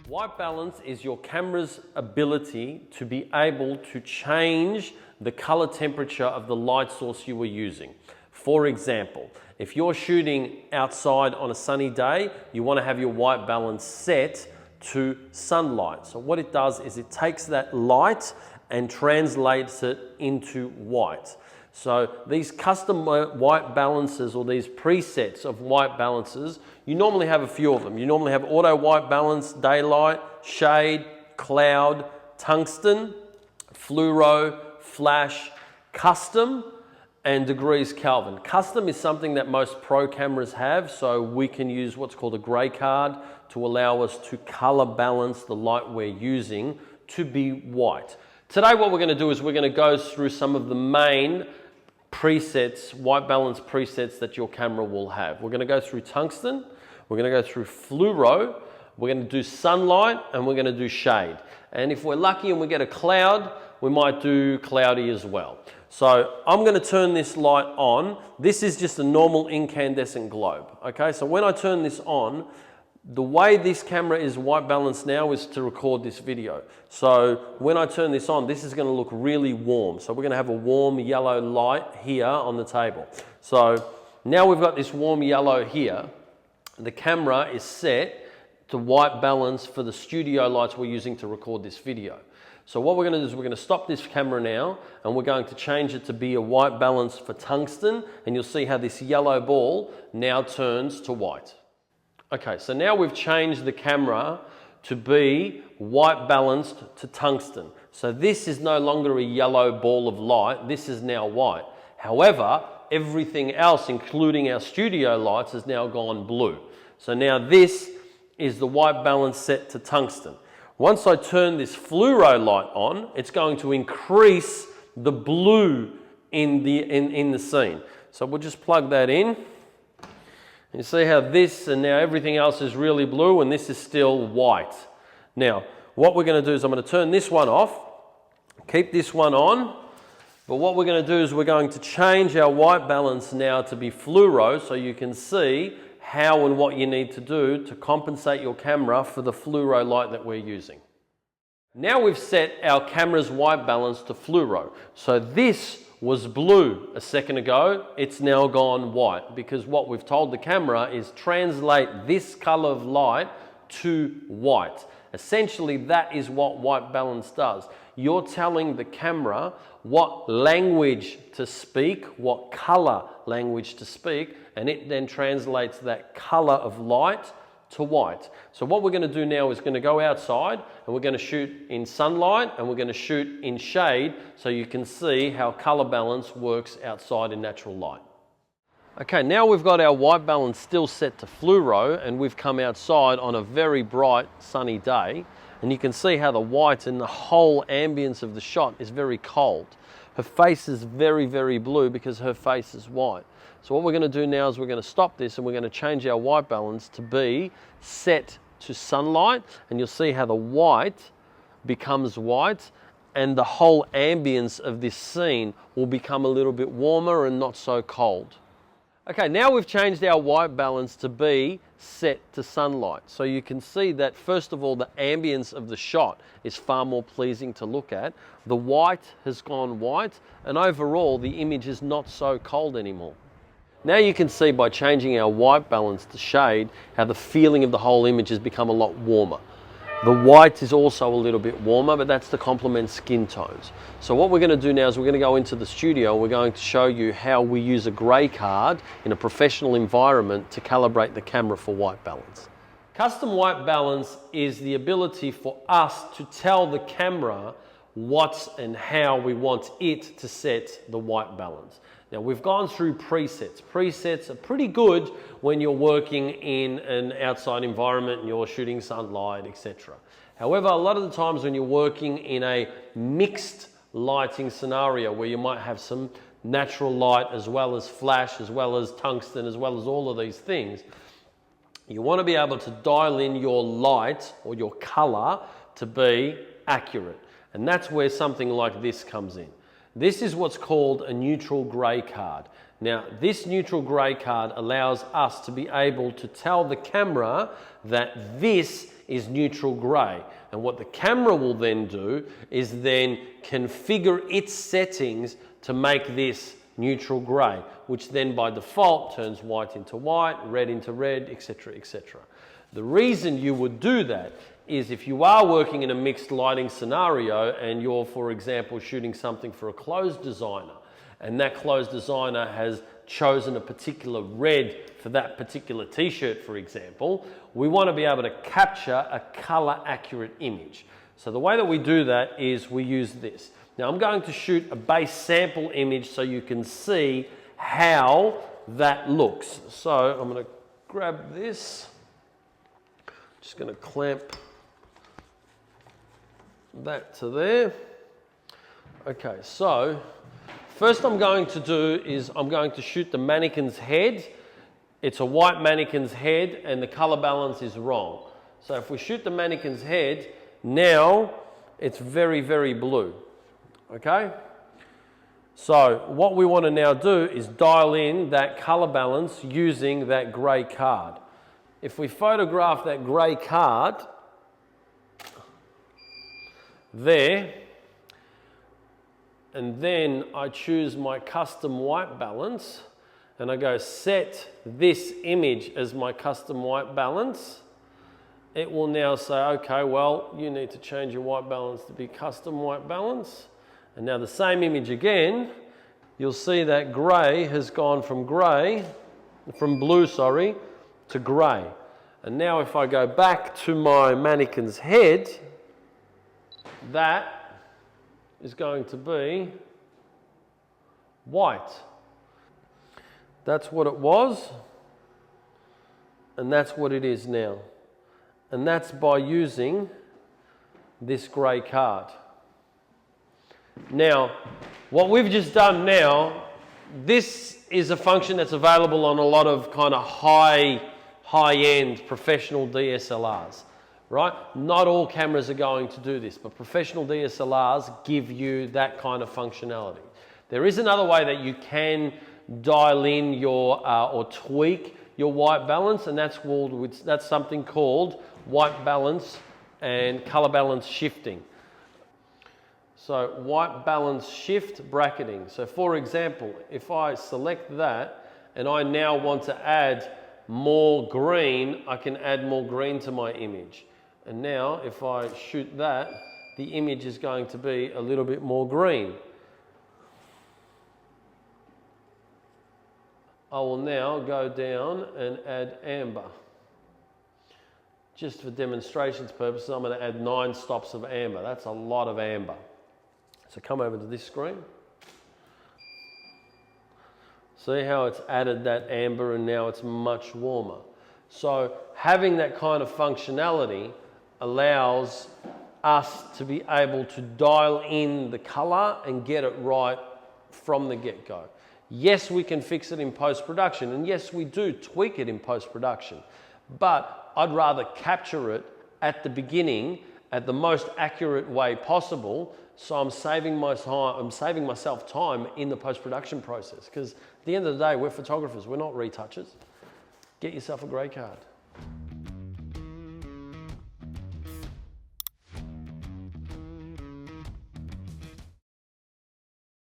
White balance is your camera's ability to be able to change the color temperature of the light source you were using. For example, if you're shooting outside on a sunny day, you want to have your white balance set to sunlight. So what it does is it takes that light and translates it into white. So these custom white balances, or these presets of white balances, you normally have a few of them. You normally have auto white balance, daylight, shade, cloud, tungsten, fluoro, flash, custom, and degrees Kelvin. Custom is something that most pro cameras have, so we can use what's called a gray card to allow us to color balance the light we're using to be white. Today what we're going to do is we're going to go through some of the main presets, white balance presets that your camera will have. We're going to go through tungsten, we're going to go through fluoro, we're going to do sunlight, and we're going to do shade. And if we're lucky and we get a cloud, we might do cloudy as well. So I'm going to turn this light on. This is just a normal incandescent globe. Okay, so when I turn this on, the way this camera is white balanced now is to record this video. So when I turn this on, this is going to look really warm. So we're going to have a warm yellow light here on the table. So now we've got this warm yellow here. The camera is set to white balance for the studio lights we're using to record this video. So what we're going to do is we're going to stop this camera now, and we're going to change it to be a white balance for tungsten, and you'll see how this yellow ball now turns to white. Okay, so now we've changed the camera to be white balanced to tungsten. So this is no longer a yellow ball of light, this is now white. However, everything else, including our studio lights, has now gone blue. So now this is the white balance set to tungsten. Once I turn this fluoro light on, it's going to increase the blue in the scene. So we'll just plug that in. You see how this and now everything else is really blue and this is still white. Now, what we're going to do is I'm going to turn this one off, keep this one on, but what we're going to do is we're going to change our white balance now to be fluoro so you can see how and what you need to do to compensate your camera for the fluoro light that we're using. Now we've set our camera's white balance to fluoro. So this was blue a second ago, it's now gone white, because what we've told the camera is translate this color of light to white. Essentially, that is what white balance does. You're telling the camera what language to speak, what color language to speak, and it then translates that color of light to white. So what we're going to do now is going to go outside and we're going to shoot in sunlight and we're going to shoot in shade so you can see how color balance works outside in natural light. Okay, now we've got our white balance still set to fluoro and we've come outside on a very bright sunny day, and you can see how the white and the whole ambience of the shot is very cold. Her face is very, very blue because her face is white. So what we're going to do now is we're going to stop this and we're going to change our white balance to be set to sunlight, and you'll see how the white becomes white and the whole ambience of this scene will become a little bit warmer and not so cold. Okay, now we've changed our white balance to be set to sunlight. So you can see that first of all the ambience of the shot is far more pleasing to look at. The white has gone white and overall the image is not so cold anymore. Now you can see by changing our white balance to shade how the feeling of the whole image has become a lot warmer. The white is also a little bit warmer, but that's to complement skin tones. So what we're going to do now is we're going to go into the studio. We're going to show you how we use a grey card in a professional environment to calibrate the camera for white balance. Custom white balance is the ability for us to tell the camera what and how we want it to set the white balance. Now we've gone through presets. Presets are pretty good when you're working in an outside environment and you're shooting sunlight, etc. However, a lot of the times when you're working in a mixed lighting scenario where you might have some natural light as well as flash, as well as tungsten, as well as all of these things, you want to be able to dial in your light or your color to be accurate. And that's where something like this comes in. This is what's called a neutral grey card. Now, this neutral grey card allows us to be able to tell the camera that this is neutral grey. And what the camera will then do is then configure its settings to make this neutral grey, which then by default turns white into white, red into red, etc., etc. The reason you would do that is if you are working in a mixed lighting scenario and you're, for example, shooting something for a clothes designer, and that clothes designer has chosen a particular red for that particular t-shirt, for example, we want to be able to capture a color accurate image. So the way that we do that is we use this. Now I'm going to shoot a base sample image so you can see how that looks. So I'm going to grab this, just going to clamp that to there. Okay, so first I'm going to do is I'm going to shoot the mannequin's head. It's a white mannequin's head and the color balance is wrong. So if we shoot the mannequin's head, now it's very, very blue. Okay? So what we want to now do is dial in that color balance using that grey card. If we photograph that grey card there, and then I choose my custom white balance and I go set this image as my custom white balance, it will now say, okay, well, you need to change your white balance to be custom white balance. And now the same image again, you'll see that grey has gone from blue, to grey. And now if I go back to my mannequin's head, that is going to be white. That's what it was, and that's what it is now. And that's by using this grey card. Now, what we've just done now, this is a function that's available on a lot of kind of high-end professional DSLRs, right? Not all cameras are going to do this, but professional DSLRs give you that kind of functionality. There is another way that you can dial in your or tweak your white balance, and that's something called white balance and color balance shifting. So white balance shift bracketing. So for example, if I select that and I now want to add more green, I can add more green to my image. And now if I shoot that, the image is going to be a little bit more green. I will now go down and add amber. Just for demonstrations purposes, I'm going to add 9 stops of amber. That's a lot of amber. So come over to this screen. See how it's added that amber and now it's much warmer. So having that kind of functionality allows us to be able to dial in the color and get it right from the get-go. Yes, we can fix it in post-production, and yes, we do tweak it in post-production, but I'd rather capture it at the beginning at the most accurate way possible, so I'm saving myself time in the post-production process, because at the end of the day, we're photographers, we're not retouchers. Get yourself a grey card.